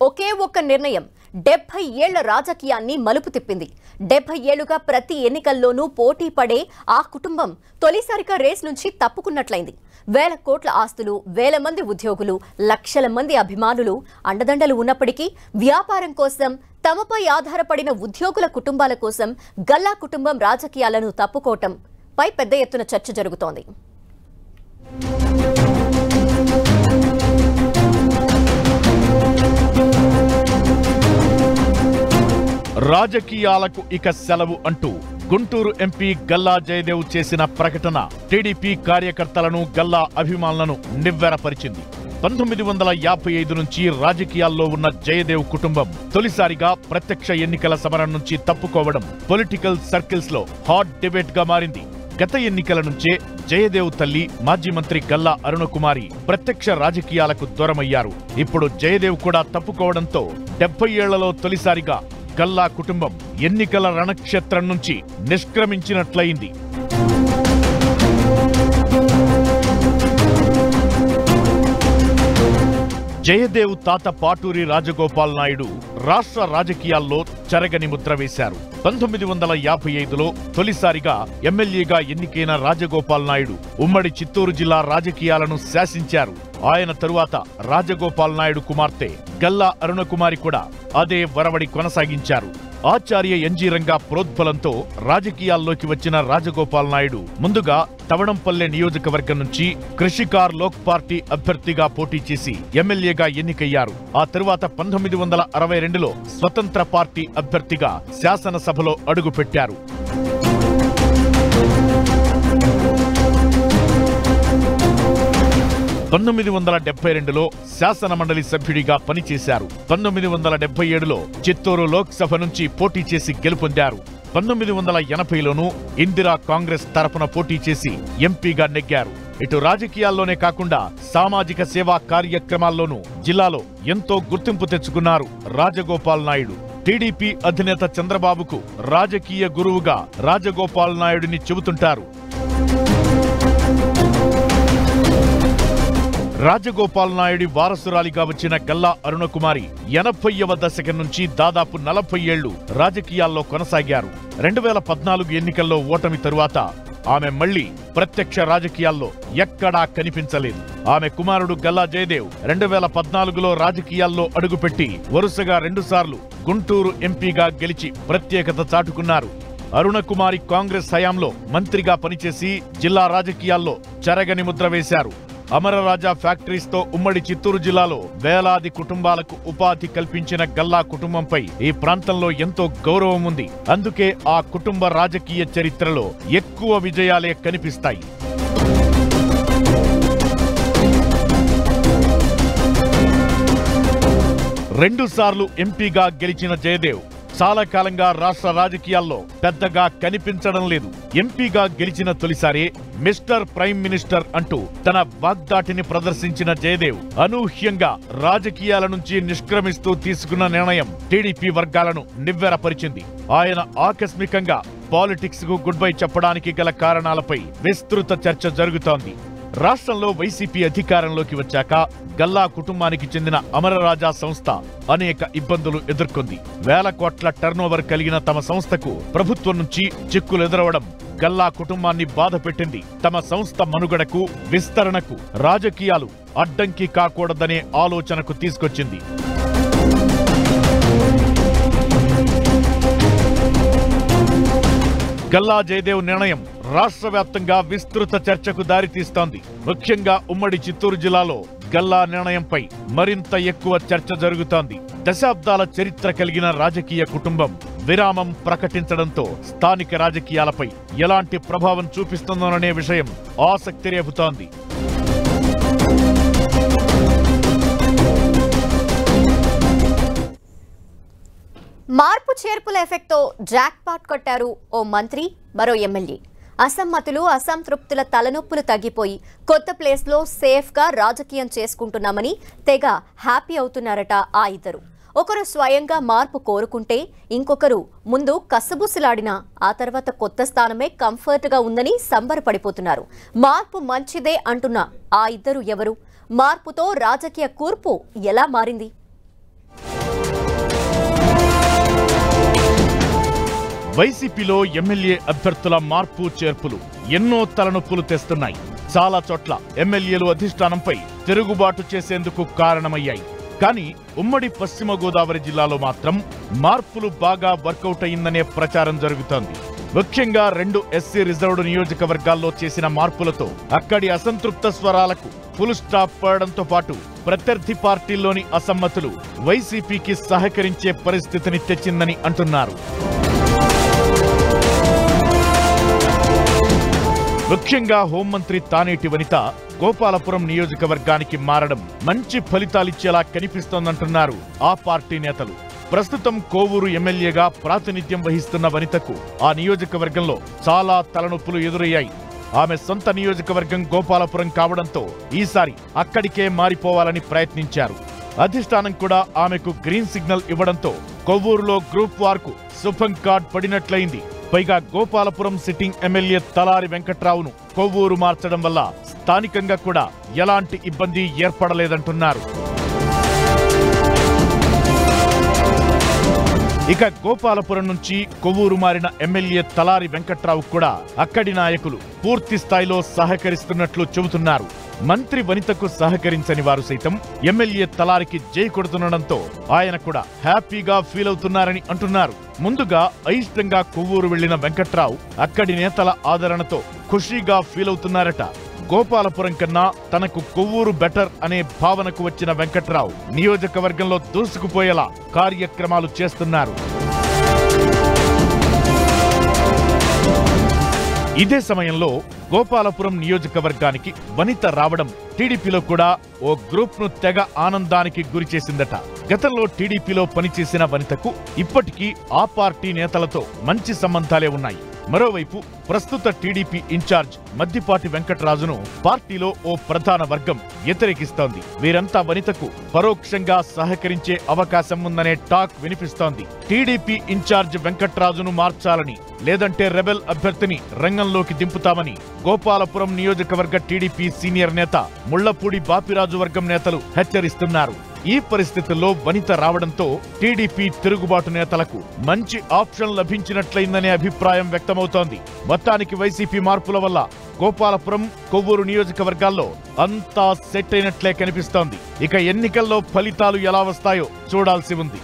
ఒకే ఒక్క నిర్ణయం 70 ఏళ్ల రాజకీయాన్ని మలుపు తిప్పింది. 70 ఏళ్లుగా ప్రతి ఎన్నికల్లోనూ పోటీ పడే ఆ కుటుంబం తొలిసారిగా రేస్ నుంచి తప్పుకున్నట్లయింది. వేల కోట్ల ఆస్తులు, వేల మంది ఉద్యోగులు, లక్షల మంది అభిమానులు అండదండలు ఉన్నప్పటికీ వ్యాపారం కోసం తమపై ఆధారపడిన ఉద్యోగుల కుటుంబాల కోసం గల్లా కుటుంబం రాజకీయాలను తప్పుకోవటం పై పెద్ద ఎత్తున చర్చ జరుగుతోంది. రాజకీయాలకు ఇక సెలవు అంటూ గుంటూరు ఎంపీ గల్లా జయదేవ్ చేసిన ప్రకటన టీడీపీ కార్యకర్తలను, గల్లా అభిమానులను నివ్వెరపరిచింది. 1955 నుంచి రాజకీయాల్లో ఉన్న జయదేవ్ కుటుంబం తొలిసారిగా ప్రత్యక్ష ఎన్నికల సమరం నుంచి తప్పుకోవడం పొలిటికల్ సర్కిల్స్ లో హాట్ డిబేట్ గా మారింది. గత ఎన్నికల నుంచే జయదేవ్ తల్లి మాజీ మంత్రి గల్లా అరుణకుమారి ప్రత్యక్ష రాజకీయాలకు దూరమయ్యారు. ఇప్పుడు జయదేవ్ కూడా తప్పుకోవడంతో 70 ఏళ్లలో తొలిసారిగా గల్లా కుటుంబం ఎన్నికల రణక్షేత్రం నుంచి నిష్క్రమించినట్లయింది. జయదేవ్ తాత పాటూరి రాజగోపాల్ నాయుడు రాష్ట్ర రాజకీయాల్లో చెరగని ముద్ర వేశారు. 1955లో తొలిసారిగా ఎమ్మెల్యేగా ఎన్నికైన రాజగోపాల్ నాయుడు ఉమ్మడి చిత్తూరు జిల్లా రాజకీయాలను శాసించారు. ఆయన తరువాత రాజగోపాల్ నాయుడు కుమార్తె గల్లా అరుణకుమారి కూడా అదే వరవడి కొనసాగించారు. ఆచార్య ఎన్జీ రంగా ప్రోద్బలంతో రాజకీయాల్లోకి వచ్చిన రాజగోపాల్ నాయుడు ముందుగా తవణంపల్లె నియోజకవర్గం నుంచి కృషికార్ లోక్ పార్టీ అభ్యర్థిగా పోటీ చేసి ఎమ్మెల్యేగా ఎన్నికయ్యారు. ఆ తరువాత 1962లో స్వతంత్ర పార్టీ అభ్యర్థిగా శాసనసభలో అడుగుపెట్టారు. 1972లో శాసనమండలి సభ్యుడిగా పనిచేశారు. 1977లో చిత్తూరు లోక్సభ నుంచి పోటీ చేసి గెలుపొందారు. 1980లోనూ ఇందిరా కాంగ్రెస్ తరపున పోటీ చేసి ఎంపీగా నెగ్గారు. ఇటు రాజకీయాల్లోనే కాకుండా సామాజిక సేవా కార్యక్రమాల్లోనూ జిల్లాలో ఎంతో గుర్తింపు తెచ్చుకున్నారు రాజగోపాల్ నాయుడు. టీడీపీ అధినేత చంద్రబాబుకు రాజకీయ గురువుగా రాజగోపాల్ నాయుడిని చెబుతుంటారు. రాజగోపాల్ నాయుడి వారసురాలిగా వచ్చిన గల్లా అరుణకుమారి 80వ దశకం నుంచి దాదాపు 40 ఏళ్లు రాజకీయాల్లో కొనసాగారు. 2014 ఎన్నికల్లో ఓటమి తరువాత ఆమె మళ్లీ ప్రత్యక్ష రాజకీయాల్లో ఎక్కడా కనిపించలేదు. ఆమె కుమారుడు గల్లా జయదేవ్ 2014లో రాజకీయాల్లో అడుగుపెట్టి వరుసగా 2 సార్లు గుంటూరు ఎంపీగా గెలిచి ప్రత్యేకత చాటుకున్నారు. అరుణకుమారి కాంగ్రెస్ హయాంలో మంత్రిగా పనిచేసి జిల్లా రాజకీయాల్లో చెరగని ముద్ర వేశారు. అమరరాజా ఫ్యాక్టరీస్ తో ఉమ్మడి చిత్తూరు జిల్లాలో వేలాది కుటుంబాలకు ఉపాధి కల్పించిన గల్లా కుటుంబంపై ఈ ప్రాంతంలో ఎంతో గౌరవం ఉంది. అందుకే ఆ కుటుంబ రాజకీయ చరిత్రలో ఎక్కువ విజయాలే కనిపిస్తాయి. రెండుసార్లు ఎంపీగా గెలిచిన జయదేవ్ చాలా కాలంగా రాష్ట్ర రాజకీయాల్లో పెద్దగా కనిపించడం లేదు. ఎంపీగా గెలిచిన తొలిసారి మిస్టర్ ప్రైమ్ మినిస్టర్ అంటూ తన వాగ్దాటిని ప్రదర్శించిన జయదేవ్ అనూహ్యంగా రాజకీయాల నుంచి నిష్క్రమిస్తూ తీసుకున్న నిర్ణయం టీడీపీ వర్గాలను నివ్వెరపరిచింది. ఆయన ఆకస్మికంగా పాలిటిక్స్ కు గుడ్ బై చెప్పడానికి గల కారణాలపై విస్తృత చర్చ జరుగుతోంది. రాష్ట్రంలో వైసీపీ అధికారంలోకి వచ్చాక గల్లా కుటుంబానికి చెందిన అమరరాజా సంస్థ అనేక ఇబ్బందులు ఎదుర్కొంది. వేల కోట్ల టర్నోవర్ కలిగిన తమ సంస్థకు ప్రభుత్వం నుంచి చిక్కులు ఎదురవడం గల్లా కుటుంబాన్ని బాధపెట్టింది. తమ సంస్థ మనుగడకు, విస్తరణకు రాజకీయాలు అడ్డంకి కాకూడదనే ఆలోచనకు తీసుకొచ్చింది. గల్లా జయదేవ్ నిర్ణయం రాష్ట్ర వ్యాప్తంగా విస్తృత చర్చకు దారితీస్తోంది. ముఖ్యంగా ఉమ్మడి చిత్తూరు జిల్లాలో గల్లా నిర్ణయంపై మరింత ఎక్కువ చర్చ జరుగుతోంది. దశాబ్దాల చరిత్ర కలిగిన రాజకీయ కుటుంబం విరామం ప్రకటించడంతో స్థానిక రాజకీయాలపై ఎలాంటి ప్రభావం చూపిస్తుందోననే విషయం ఆసక్తి రేపుతోంది. మార్పు చేర్పుల ఎఫెక్ట్తో జాక్పాట్ కొట్టారు ఓ మంత్రి, మరో ఎమ్మెల్యే. అసమ్మతులు, అసంతృప్తుల తలనొప్పులు తగ్గిపోయి కొత్త ప్లేస్లో సేఫ్గా రాజకీయం చేసుకుంటున్నామని తెగ హ్యాపీ అవుతున్నారట ఆ ఇద్దరు. ఒకరు స్వయంగా మార్పు కోరుకుంటే ఇంకొకరు ముందు కసబుసలాడినా ఆ తర్వాత కొత్త స్థానమే కంఫర్ట్గా ఉందని సంబరపడిపోతున్నారు. మార్పు మంచిదే అంటున్న ఆ ఇద్దరు ఎవరు? మార్పుతో రాజకీయ కూర్పు ఎలా మారింది? వైసీపీలో ఎమ్మెల్యే అభ్యర్థుల మార్పు చేర్పులు ఎన్నో తలనొప్పులు తెస్తున్నాయి. చాలా చోట్ల ఎమ్మెల్యేలు అధిష్టానంపై తిరుగుబాటు చేసేందుకు కారణమయ్యాయి. కానీ ఉమ్మడి పశ్చిమ గోదావరి జిల్లాలో మాత్రం మార్పులు బాగా వర్కౌట్ అయిందనే ప్రచారం జరుగుతోంది. ముఖ్యంగా 2 ఎస్సీ రిజర్వ్డ్ నియోజకవర్గాల్లో చేసిన మార్పులతో అక్కడి అసంతృప్త స్వరాలకు ఫుల్ స్టాప్ పడడంతో పాటు ప్రత్యర్థి పార్టీల్లోని అసమ్మతులు వైసీపీకి సహకరించే పరిస్థితిని తెచ్చిందని అంటున్నారు. ముఖ్యంగా హోంమంత్రి తానేటి వనిత గోపాలపురం నియోజకవర్గానికి మారడం మంచి ఫలితాలిచ్చేలా కనిపిస్తోందంటున్నారు ఆ పార్టీ నేతలు. ప్రస్తుతం కోవూరు ఎమ్మెల్యేగా ప్రాతినిధ్యం వహిస్తున్న వనితకు ఆ నియోజకవర్గంలో చాలా తలనొప్పులు ఎదురయ్యాయి. ఆమె సొంత నియోజకవర్గం గోపాలపురం కావడంతో ఈసారి అక్కడికే మారిపోవాలని ప్రయత్నించారు. అధిష్టానం కూడా ఆమెకు గ్రీన్ సిగ్నల్ ఇవ్వడంతో కొవ్వూరులో గ్రూప్ వార్కు శుభం కార్డ్ పడినట్లయింది. పైగా గోపాలపురం సిట్టింగ్ ఎమ్మెల్యే తలారి వెంకట్రావును కొవ్వూరు మార్చడం వల్ల స్థానికంగా కూడా ఎలాంటి ఇబ్బంది ఏర్పడలేదంటున్నారు. ఇక గోపాలపురం నుంచి కొవ్వూరు మారిన ఎమ్మెల్యే తలారి వెంకట్రావు కూడా అక్కడి నాయకులు పూర్తి స్థాయిలో సహకరిస్తున్నట్లు చెబుతున్నారు. మంత్రి వనితకు సహకరించని వారు సైతం ఎమ్మెల్యే తలారికి జై కొడుతుండడంతో ఆయన కూడా హ్యాపీగా ఫీల్ అవుతున్నారని అంటున్నారు. ముందుగా అయిష్టంగా కొవ్వూరు వెళ్లిన వెంకట్రావు అక్కడి నేతల ఆదరణతో ఖుషీగా ఫీల్ అవుతున్నారట. గోపాలపురం కన్నా తనకు కొవ్వూరు బెటర్ అనే భావనకు వచ్చిన వెంకట్రావు నియోజకవర్గంలో దూసుకుపోయేలా కార్యక్రమాలు చేస్తున్నారు. ఇదే సమయంలో గోపాలపురం నియోజకవర్గానికి వనిత రావడం టీడీపీలో కూడా ఓ గ్రూప్ ను తెగ ఆనందానికి గురిచేసిందట. గతంలో టీడీపీలో పనిచేసిన వనితకు ఇప్పటికీ ఆ పార్టీ నేతలతో మంచి సంబంధాలే ఉన్నాయి. మరోవైపు ప్రస్తుత టీడీపీ ఇన్ఛార్జ్ మద్దిపాటి వెంకటరాజును పార్టీలో ఓ ప్రధాన వర్గం వ్యతిరేకిస్తోంది. వీరంతా వనితకు పరోక్షంగా సహకరించే అవకాశం ఉందనే టాక్ వినిపిస్తోంది. టీడీపీ ఇన్ఛార్జ్ వెంకటరాజును మార్చాలని, లేదంటే రెబెల్ అభ్యర్థిని రంగంలోకి దింపుతామని గోపాలపురం నియోజకవర్గ టీడీపీ సీనియర్ నేత ముళ్లపూడి బాపిరాజు వర్గం నేతలు హెచ్చరిస్తున్నారు. ఈ పరిస్థితుల్లో వనిత రావడంతో టీడీపీ తిరుగుబాటు నేతలకు మంచి ఆప్షన్ లభించినట్లయిందనే అభిప్రాయం వ్యక్తమవుతోంది. మొత్తానికి వైసీపీ మార్పుల వల్ల గోపాలపురం, కొవ్వూరు నియోజకవర్గాల్లో అంతా సెట్ అయినట్లే కనిపిస్తోంది. ఇక ఎన్నికల్లో ఫలితాలు ఎలా వస్తాయో చూడాల్సి ఉంది.